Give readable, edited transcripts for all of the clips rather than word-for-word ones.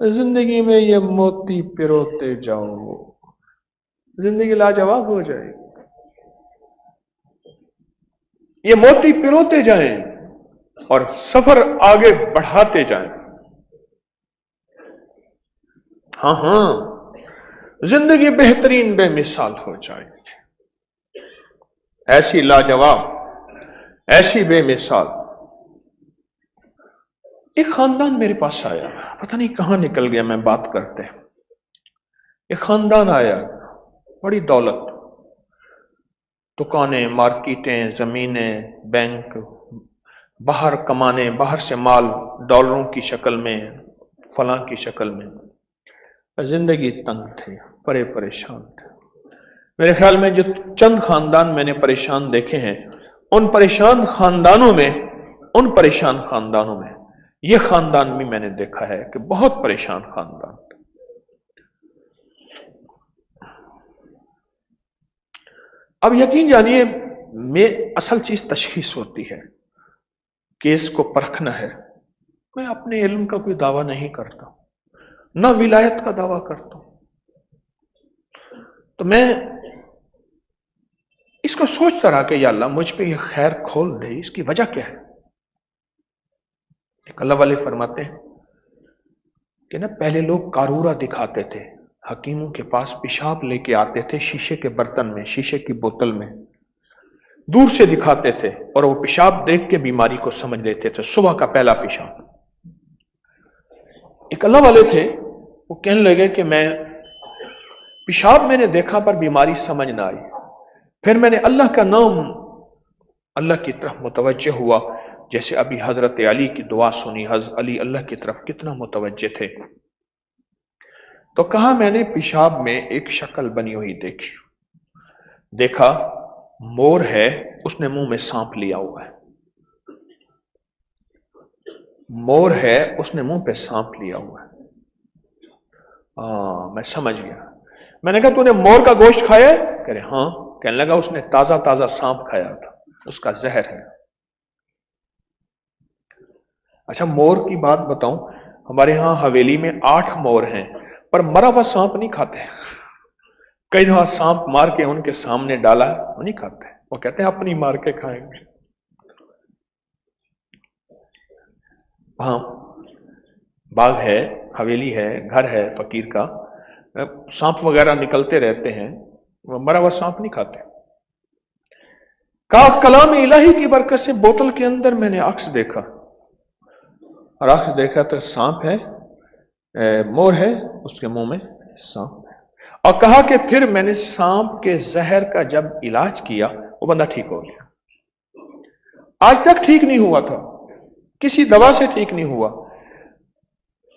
زندگی میں یہ موتی پروتے جاؤ، زندگی لاجواب ہو جائے گی. یہ موتی پروتے جائیں اور سفر آگے بڑھاتے جائیں. ہاں ہاں، زندگی بہترین بے مثال ہو جائے گی، ایسی لاجواب، ایسی بے مثال. ایک خاندان میرے پاس آیا، پتہ نہیں کہاں نکل گیا میں بات کرتے. ایک خاندان آیا، بڑی دولت، دکانیں، مارکیٹیں، زمینیں، بینک، باہر کمانے، باہر سے مال ڈالروں کی شکل میں، فلاں کی شکل میں. زندگی تنگ تھی، بڑے پریشان تھے. میرے خیال میں جو چند خاندان میں نے پریشان دیکھے ہیں، ان پریشان خاندانوں میں یہ خاندان بھی میں نے دیکھا ہے کہ بہت پریشان خاندان. اب یقین جانیے، میں اصل چیز تشخیص ہوتی ہے، کیس کو پرکھنا ہے. میں اپنے علم کا کوئی دعویٰ نہیں کرتا، نہ ولایت کا دعویٰ کرتا ہوں. تو میں اس کو سوچتا رہا کہ یا اللہ مجھ پہ یہ خیر کھول دے، اس کی وجہ کیا ہے. ایک اللہ والے فرماتے ہیں کہ پہلے لوگ قارورہ دکھاتے تھے، حکیموں کے پاس پیشاب لے کے آتے تھے شیشے کے برتن میں، شیشے کی بوتل میں، دور سے دکھاتے تھے اور وہ پیشاب دیکھ کے بیماری کو سمجھ لیتے تھے، صبح کا پہلا پیشاب. ایک اللہ والے تھے، وہ کہنے لگے کہ میں پیشاب میں نے دیکھا پر بیماری سمجھ نہ آئی. پھر میں نے اللہ کا نام، اللہ کی طرف متوجہ ہوا. جیسے ابھی حضرت علی کی دعا سنی، حضرت علی اللہ کی طرف کتنا متوجہ تھے. تو کہا میں نے پیشاب میں ایک شکل بنی ہوئی دیکھی، دیکھا مور ہے، اس نے منہ میں سانپ لیا ہوا ہے. مور ہے، اس نے منہ پہ سانپ لیا ہوا ہے. میں سمجھ گیا. میں نے کہا تو نے مور کا گوشت کھایا ہے؟ کہہ رہے ہاں. کہنے لگا اس نے تازہ تازہ سانپ کھایا تھا، اس کا زہر ہے. اچھا مور کی بات بتاؤں، ہمارے ہاں حویلی میں 8 مور ہیں، پر مرا ہوا سانپ نہیں کھاتے. کئی دفعہ سانپ مار کے ان کے سامنے ڈالا، وہ نہیں کھاتے، وہ کہتے ہیں اپنی مار کے کھائیں گے. ہاں باغ ہے، حویلی ہے، گھر ہے فقیر کا، سانپ وغیرہ نکلتے رہتے ہیں، وہ مرا ہوا سانپ نہیں کھاتے. کلام الہی کی برکت سے بوتل کے اندر میں نے عکس دیکھا، اور عکس دیکھا تو سانپ ہے، مور ہے، اس کے منہ میں سانپ ہے. اور کہا کہ پھر میں نے سانپ کے زہر کا جب علاج کیا، وہ بندہ ٹھیک ہو گیا. آج تک ٹھیک نہیں ہوا تھا، کسی دوا سے ٹھیک نہیں ہوا.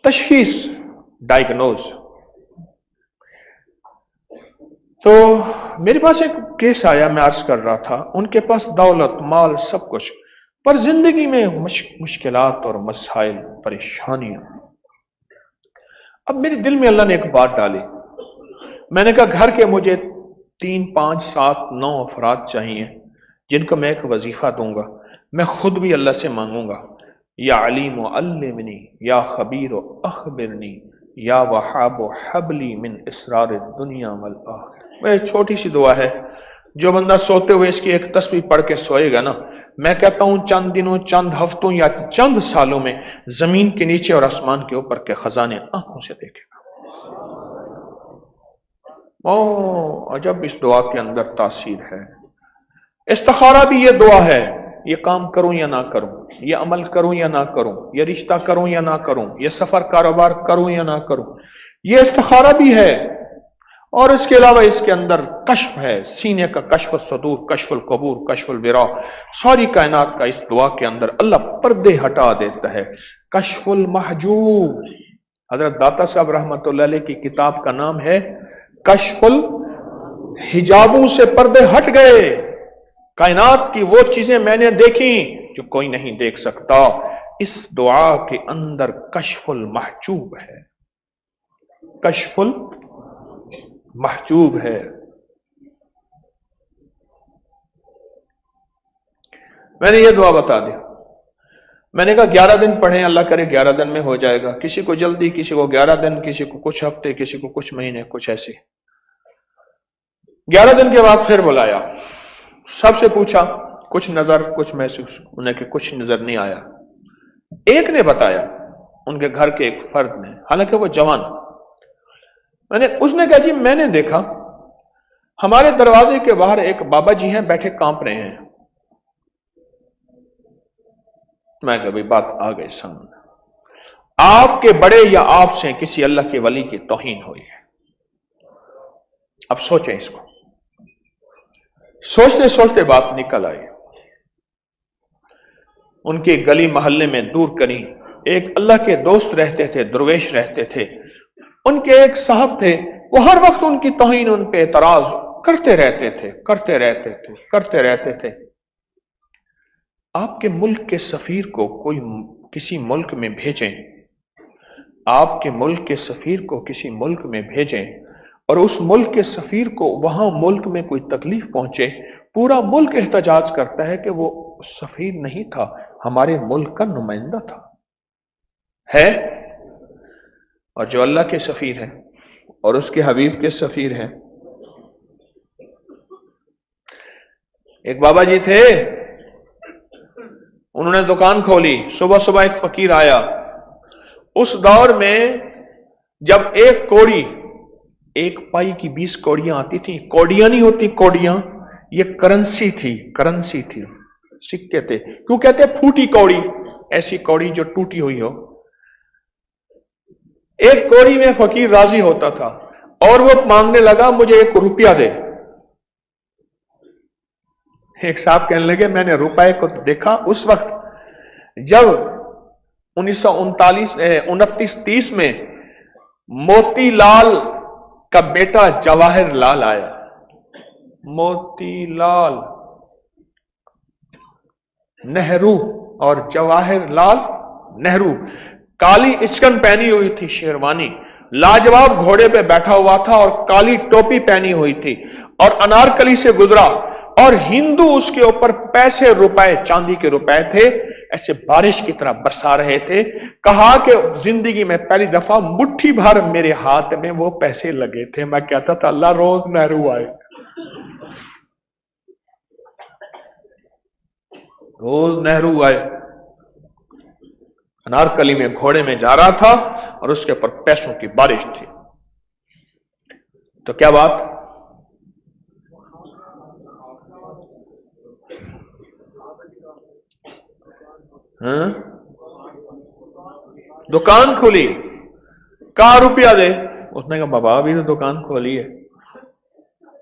تشخیص، ڈائگنوز. تو میرے پاس ایک کیس آیا، میں عرض کر رہا تھا، ان کے پاس دولت، مال، سب کچھ، پر زندگی میں مشکلات اور مسائل، پریشانیاں. اب میرے دل میں اللہ نے ایک بات ڈالی. میں نے کہا گھر کے مجھے 3 5 7 9 افراد چاہیے جن کو میں ایک وظیفہ دوں گا. میں خود بھی اللہ سے مانگوں گا، یا علیم علمنی، یا خبیر اخبرنی، یا وہاب حبلی من اسرار الدنیا والآخرہ. وہ چھوٹی سی دعا ہے، جو بندہ سوتے ہوئے اس کی ایک تسبیح پڑھ کے سوئے گا نا، میں کہتا ہوں چند دنوں، چند ہفتوں یا چند سالوں میں زمین کے نیچے اور آسمان کے اوپر کے خزانے آنکھوں سے دیکھے گا. عجب اس دعا کے اندر تاثیر ہے. استخارہ بھی یہ دعا ہے، یہ کام کروں یا نہ کروں، یہ عمل کروں یا نہ کروں، یہ رشتہ کروں یا نہ کروں، یہ سفر کاروبار کروں یا نہ کروں، یہ استخارہ بھی ہے. اور اس کے علاوہ اس کے اندر کشف ہے، سینے کا کشف الصدور، کشف القبور، کشف الورا. ساری کائنات کا اس دعا کے اندر اللہ پردے ہٹا دیتا ہے. کشف المحجوب. حضرت داتا صاحب رحمۃ اللہ علیہ کی کتاب کا نام ہے کشف الحجابوں سے پردے ہٹ گئے. کائنات کی وہ چیزیں میں نے دیکھی جو کوئی نہیں دیکھ سکتا. اس دعا کے اندر کشف المحجوب ہے، کشف المحجوب ہے. میں نے یہ دعا بتا دی. मैंने कहा 11 दिन पढ़ें, अल्लाह करे 11 दिन में हो जाएगा। किसी को जल्दी, किसी को 11 दिन, किसी को कुछ हफ्ते, किसी को कुछ महीने, कुछ ऐसे। 11 दिन के बाद फिर बुलाया, सबसे पूछा, कुछ नजर, कुछ महसूस, उन्हें कि कुछ नजर नहीं आया। एक ने बताया, उनके घर के एक फर्द ने, हालांकि वो जवान, उसने कहा जी मैंने देखा हमारे दरवाजे के बाहर एक बाबा जी हैं, बैठे कांप रहे हैं। मैं कहा भाई बात आ गई सामने, आपके बड़े या आपसे किसी अल्लाह के वली की तौहीन हुई है। अब सोचें इसको। सोचते सोचते बात निकल आई। उनके गली मोहल्ले में दूर कहीं एक अल्लाह के दोस्त रहते थे, दरवेश रहते थे। उनके एक साहब थे, वो हर वक्त उनकी तौहीन, उन पे एतराज करते रहते थे। आपके मुल्क के सफीर को कोई किसी मुल्क में भेजें, आपके मुल्क के सफीर को किसी मुल्क में भेजें और उस मुल्क के सफीर को वहां मुल्क में कोई तकलीफ पहुंचे, पूरा मुल्क एहतजाज करता है कि वो सफीर नहीं था, हमारे मुल्क का नुमाइंदा था। है और जो अल्लाह के सफीर हैं और उसके हबीब के सफीर हैं। एक बाबा जी थे, उन्होंने दुकान खोली। सुबह सुबह एक फकीर आया। उस दौर में जब एक कौड़ी, एक पाई की 20 कौड़ियां आती थी, कौड़ियां नहीं होती कौड़ियां, ये करेंसी थी, सिक्के थे। क्यों कहते फूटी कौड़ी? ऐसी कौड़ी जो टूटी हुई हो। एक कौड़ी में फकीर राजी होता था और वो मांगने लगा मुझे 1 रुपया दे। एक साहब कहने लगे मैंने रुपए को देखा उस वक्त जब 1929-30 में मोतीलाल का बेटा जवाहर लाल आया। मोतीलाल नेहरू और जवाहर लाल नेहरू, काली इचकन पहनी हुई थी, शेरवानी, लाजवाब घोड़े पे बैठा हुआ था और काली टोपी पहनी हुई थी और अनारकली से गुजरा और हिंदू उसके ऊपर पैसे, रुपए, चांदी के रुपए थे, ऐसे बारिश की तरह बरसा रहे थे। कहा कि जिंदगी में पहली दफा मुट्ठी भर मेरे हाथ में वो पैसे लगे थे। मैं कहता था अल्लाह रोज नेहरू आए, रोज नेहरू आए। अनारकली में घोड़े में जा रहा था और उसके ऊपर पैसों की बारिश थी। तो क्या बात? दुकान खोली, कहा रुपया दे। उसने कहा बाबा अभी तो दुकान खोली है,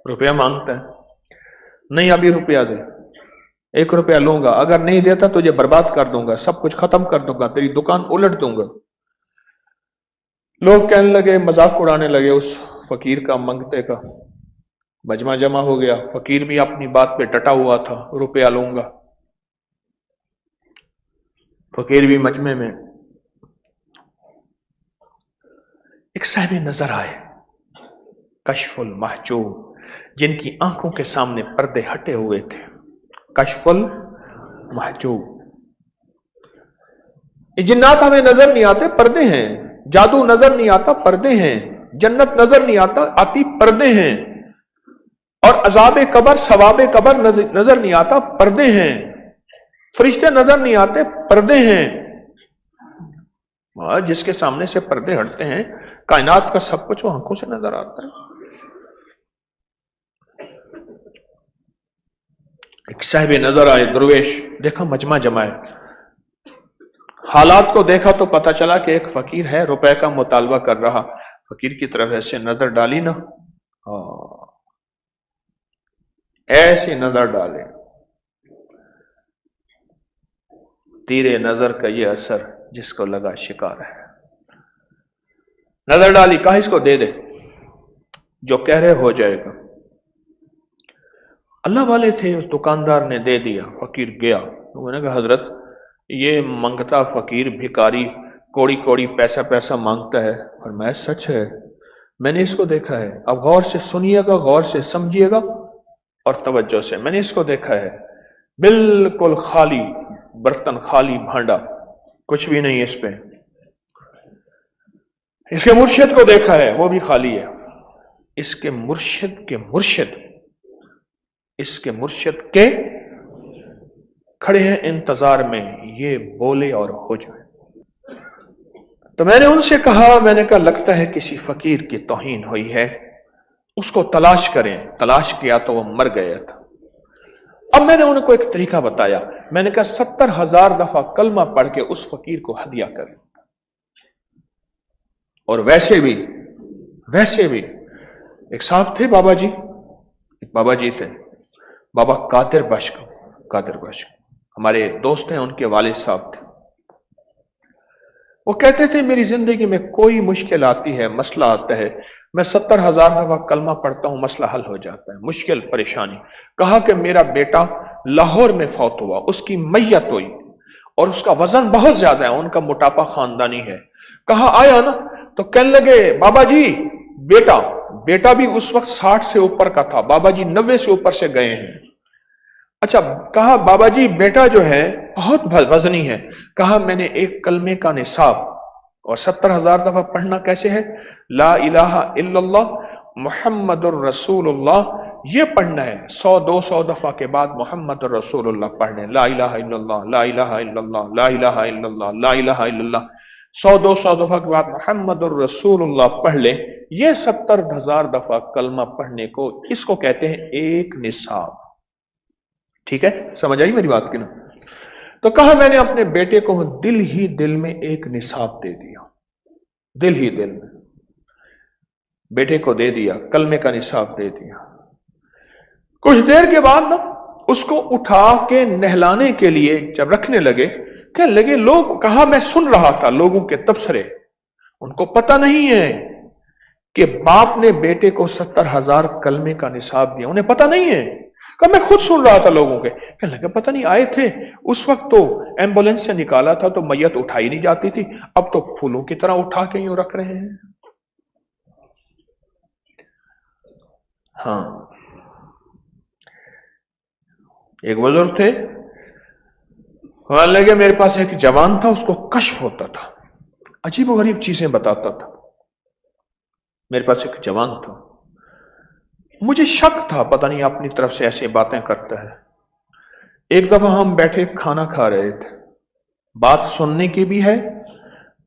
रुपया मांगता है। नहीं अभी रुपया दे, 1 रुपया लूंगा, अगर नहीं देता तुझे बर्बाद कर दूंगा, सब कुछ खत्म कर दूंगा, तेरी दुकान उलट दूंगा। लोग कहने लगे, मजाक उड़ाने लगे उस फकीर का, मंगते का। मजमा जमा हो गया, फकीर भी अपनी बात पे डटा हुआ था, रुपया लूंगा। फकीर भी मजमे में। एक साहिब नजर आए, कशफुल महजूब, जिनकी आंखों के सामने पर्दे हटे हुए थे। कशफुल महजूब। ये जिन्नात हमें नजर नहीं आते, पर्दे हैं। जादू नजर नहीं आता, पर्दे हैं। जन्नत नजर नहीं आती, पर्दे हैं। और अजाब कबर, सवाब कबर नजर नहीं आता, पर्दे हैं। फरिश्ते नजर नहीं आते, पर्दे हैं। जिसके सामने से पर्दे हटते हैं, कायनात का सब कुछ वो आंखों से नजर आता है। एक साहिब नजर आए, दरवेश, देखा मजमा जमाए, हालात को देखा तो पता चला कि एक फकीर है, रुपए का मुतालबा कर रहा। फकीर की तरफ ऐसे नजर डाली ना, ऐसी नजर डाले, तीरे नजर का ये असर जिसको लगा शिकार है। नजर डाली, कहा इसको दे दे, जो कह रहे हो जाएगा। अल्लाह वाले थे, उस दुकानदार ने दे दिया। फकीर गया, उन्होंने कहा हजरत ये मंगता फकीर, भिकारी, कोड़ी कोड़ी पैसा पैसा मांगता है। और मैं सच है, मैंने इसको देखा है। अब गौर से सुनिएगा, गौर से समझिएगा और तवज्जो से। मैंने इसको देखा है, बिल्कुल खाली बर्तन, खाली भांडा, कुछ भी नहीं इस पे। इसके मुर्शिद को देखा है, वो भी खाली है। इसके मुर्शिद के मुर्शिद, इसके मुर्शिद के खड़े हैं इंतजार में, ये बोले और हो जाए। तो मैंने उनसे कहा, मैंने कहा लगता है किसी फकीर की तौहीन हुई है, उसको तलाश करें। तलाश किया तो वो मर गया था। अब मैंने उनको एक तरीका बताया, मैंने कहा 70,000 दफा कलमा पढ़ के उस फकीर को हदिया करें। और वैसे भी एक साहब थे बाबा जी, एक बाबा जी थे, बाबा कादिर बख्श, हमारे दोस्त हैं, उनके वालिद साहब थे। वो कहते थे मेरी जिंदगी में कोई मुश्किल आती है, मसला आता है, मैं 70,000 दफा कलमा पढ़ता हूं, मसला हल हो जाता है। मुश्किल परेशानी, कहा कि मेरा बेटा लाहौर में फौत हुआ, उसकी मैयत हुई और उसका वजन बहुत ज्यादा है, उनका मोटापा खानदानी है। कहा आया ना, तो कहने लगे बाबा जी बेटा भी उस वक्त 60 से ऊपर का था, बाबा जी 90 से ऊपर से गए हैं। अच्छा, कहा बाबा जी बेटा जो है बहुत वजनी है। कहा मैंने एक कलमे का निसाब और 70,000 दफा पढ़ना कैसे है, ला इलाहा इल्लल्लाह मुहम्मदुर रसूलुल्लाह, ये पढ़ना है 100-200 दफा के बाद मुहम्मदुर रसूलुल्लाह पढ़ने, ला इलाहा इल्लल्लाह, ला इलाहा इल्लल्लाह, ला इलाहा इल्लल्लाह, ला इलाहा इल्लल्लाह, 100-200 दफा के बाद मुहम्मदुर रसूलुल्लाह पढ़ ले। ये 70,000 दफा कलमा पढ़ने को, इसको कहते हैं एक निसाब। ठीक है, समझ आई मेरी बात की ना? तो कहा मैंने अपने बेटे को दिल ही दिल में एक निसाब दे दिया, दिल ही दिल में बेटे को दे दिया, कलमे का निसाब दे दिया। कुछ देर के बाद ना उसको उठा के नहलाने के लिए जब रखने लगे, कहने लगे लोग, कहा मैं सुन रहा था लोगों के तबसरे, उनको पता नहीं है कि बाप ने बेटे को 70,000 कलमे का निसाब दिया, उन्हें पता नहीं है। कहा मैं खुद सुन रहा था लोगों के, कहने लगे पता नहीं आए थे उस वक्त तो एम्बुलेंस से निकाला था तो मैयत उठाई नहीं जाती थी, अब तो फूलों की तरह उठा के यूं रख रहे हैं। हाँ, एक बुजुर्ग थे, कहने लगे मेरे पास एक जवान था, उसको कश्फ होता था, अजीब गरीब चीजें बताता था। मेरे पास एक जवान था, मुझे शक था पता नहीं अपनी तरफ से ऐसी बातें करता है। एक दफा हम बैठे खाना खा रहे थे, बात सुनने की भी है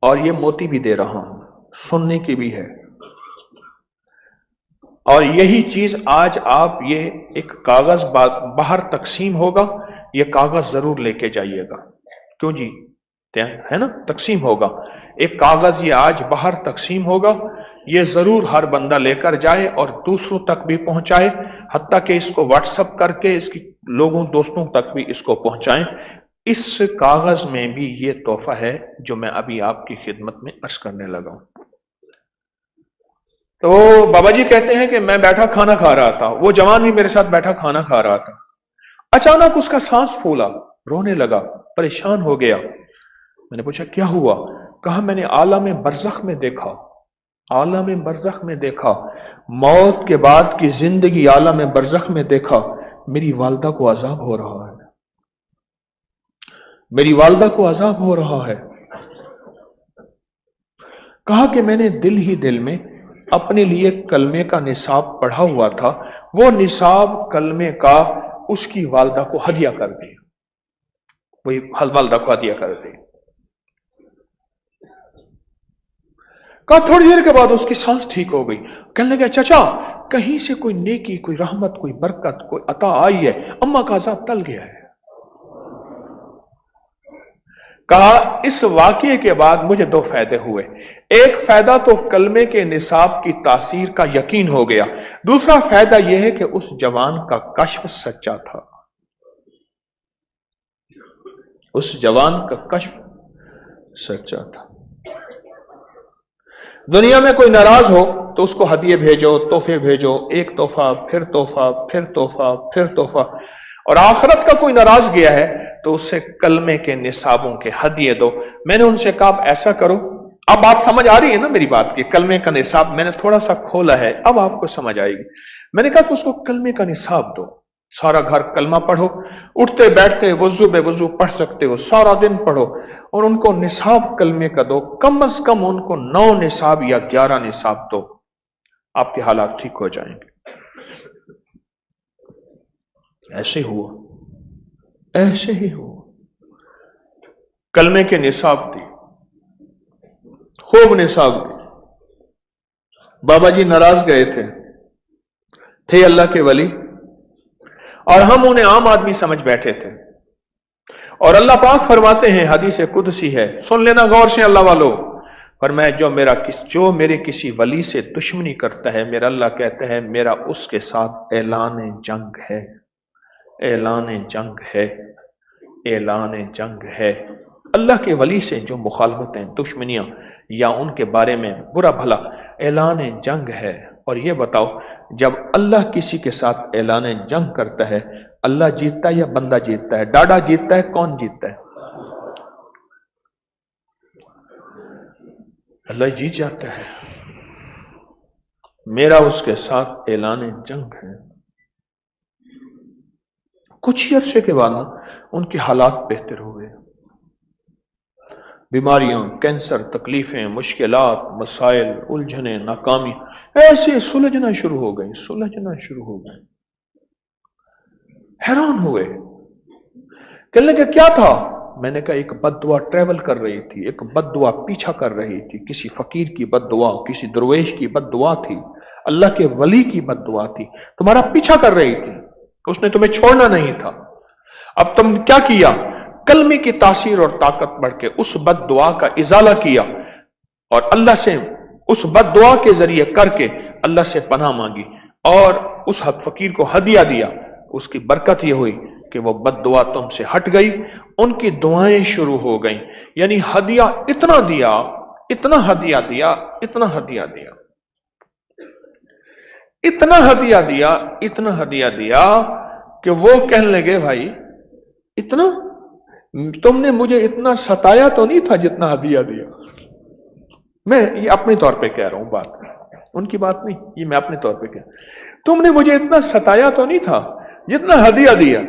और ये मोती भी दे रहा हूं, सुनने की भी है। और यही चीज आज आप, ये एक कागज बाहर तकसीम होगा, ये कागज जरूर लेके जाइएगा। क्यों जी, है ना, तकसीम होगा एक कागज, ये आज बाहर तकसीम होगा, ये जरूर हर बंदा लेकर जाए और दूसरों तक भी पहुंचाए, हत्ता कि इसको व्हाट्सएप करके इसकी लोगों दोस्तों तक भी इसको पहुंचाएं। इस कागज में भी ये तोहफा है जो मैं अभी आपकी खिदमत में अर्ज करने लगा हूं। तो बाबा जी कहते हैं कि मैं बैठा खाना खा रहा था, वो जवान भी मेरे साथ बैठा खाना खा रहा था। अचानक उसका सांस फूला, रोने लगा, परेशान हो गया। मैंने पूछा क्या हुआ? कहा मैंने आलम बरज़ख में देखा, आलम बरज़ख में देखा, मौत के बाद की जिंदगी आलम बरज़ख में देखा, मेरी वालदा को अजाब हो रहा है, मेरी वालदा को अजाब हो रहा है। कहा कि मैंने दिल ही दिल में अपने लिए कलमे का निसाब पढ़ा हुआ था, वो निसाब कलमे का उसकी वालदा को हदिया कर दिया, वही वालदा को हदिया कर दी। कहा थोड़ी देर के बाद उसकी सांस ठीक हो गई। कहने लगे चाचा कहीं से कोई नेकी, कोई रहमत, कोई बरकत, कोई अता आई है, अम्मा का अजाब टल गया है। कहा इस वाकये के बाद मुझे दो फायदे हुए। एक फायदा तो कलमे के निसाब की तासीर का यकीन हो गया, दूसरा फायदा यह है कि उस जवान का कश्फ सच्चा था, उस जवान का कश्फ सच्चा था। दुनिया में कोई नाराज हो तो उसको हदिये भेजो, तोहफे भेजो, एक तोहफा, फिर तोहफा, फिर तोहफा, फिर तोहफा। और आखिरत का कोई नाराज गया है तो उससे कलमे के निसाबों के हदिये दो। मैंने उनसे कहा ऐसा करो, अब बात समझ आ रही है ना मेरी बात की, कलमे का निसाब मैंने थोड़ा सा खोला है, अब आपको समझ आएगी। मैंने कहा कि उसको कलमे का निसाब दो, सारा घर कलमा पढ़ो, उठते बैठते वजू बेवजू पढ़ सकते हो, सारा दिन पढ़ो, और उनको निसाब कलमे का दो, कम अज कम उनको 9 निसाब या 11 निसाब दो, आपके हालात ठीक हो जाएंगे। ऐसे हुआ, ऐसे ही हुआ। कलमे के निसाब दी, खूब निसाब दी। बाबा जी नाराज गए थे अल्लाह के वली, और हम उन्हें आम आदमी समझ बैठे थे। और अल्लाह पाक फरमाते हैं, हदीस कुदसी है, सुन लेना गौर से अल्लाह वालों, फरमाया जो मेरे किसी वली से दुश्मनी करता है, मेरा अल्लाह कहता है मेरा उसके साथ ऐलान जंग है, ऐलान जंग है, ऐलान जंग है। अल्लाह के वली से जो मुखालफतें, दुश्मनियां या उनके बारे में बुरा भला, ऐलान जंग है। और ये बताओ, जब अल्लाह किसी के साथ ऐलान जंग करता है, अल्लाह जीतता है या बंदा जीतता है? डाडा जीतता है, कौन जीतता है? अल्लाह जीत जाता है। मेरा उसके साथ ऐलान जंग है। कुछ ही अरसे के बाद उनके हालात बेहतर हुए। बीमारियां, कैंसर, तकलीफें, मुश्किलात, मसाइल, उलझने, नाकामी ऐसे सुलझना शुरू हो गई, सुलझना शुरू हो गई। हैरान हुए, कहने लगे क्या था? मैंने कहा एक बद्दुआ ट्रेवल कर रही थी, एक बद्दुआ पीछा कर रही थी, किसी फकीर की बद्दुआ, किसी दरवेश की बद्दुआ थी, अल्लाह के वली की बद्दुआ थी, तुम्हारा पीछा कर रही थी, उसने तुम्हें छोड़ना नहीं था। अब तुम क्या किया? कलमे की तासीर और ताकत बढ़ के उस बद्दुआ का इजाला किया, और अल्लाह से उस बद्दुआ के जरिए करके अल्लाह से पनाह मांगी, और उस फकीर को हदिया दिया। उसकी बरकत यह हुई कि वो बद्दुआ तुमसे हट गई, उनकी दुआएं शुरू हो गई। यानी हदिया इतना दिया, इतना हदिया दिया, इतना हदिया दिया, इतना हदिया दिया, इतना हदिया दिया कि वो कहने लगे भाई इतना तुमने मुझे इतना सताया तो नहीं था जितना हदिया दिया। मैं ये अपने तौर पे कह रहा हूं, बात उनकी बात नहीं, ये मैं अपने तौर पे कह, तुमने मुझे इतना सताया तो नहीं था जितना हदिया दिया।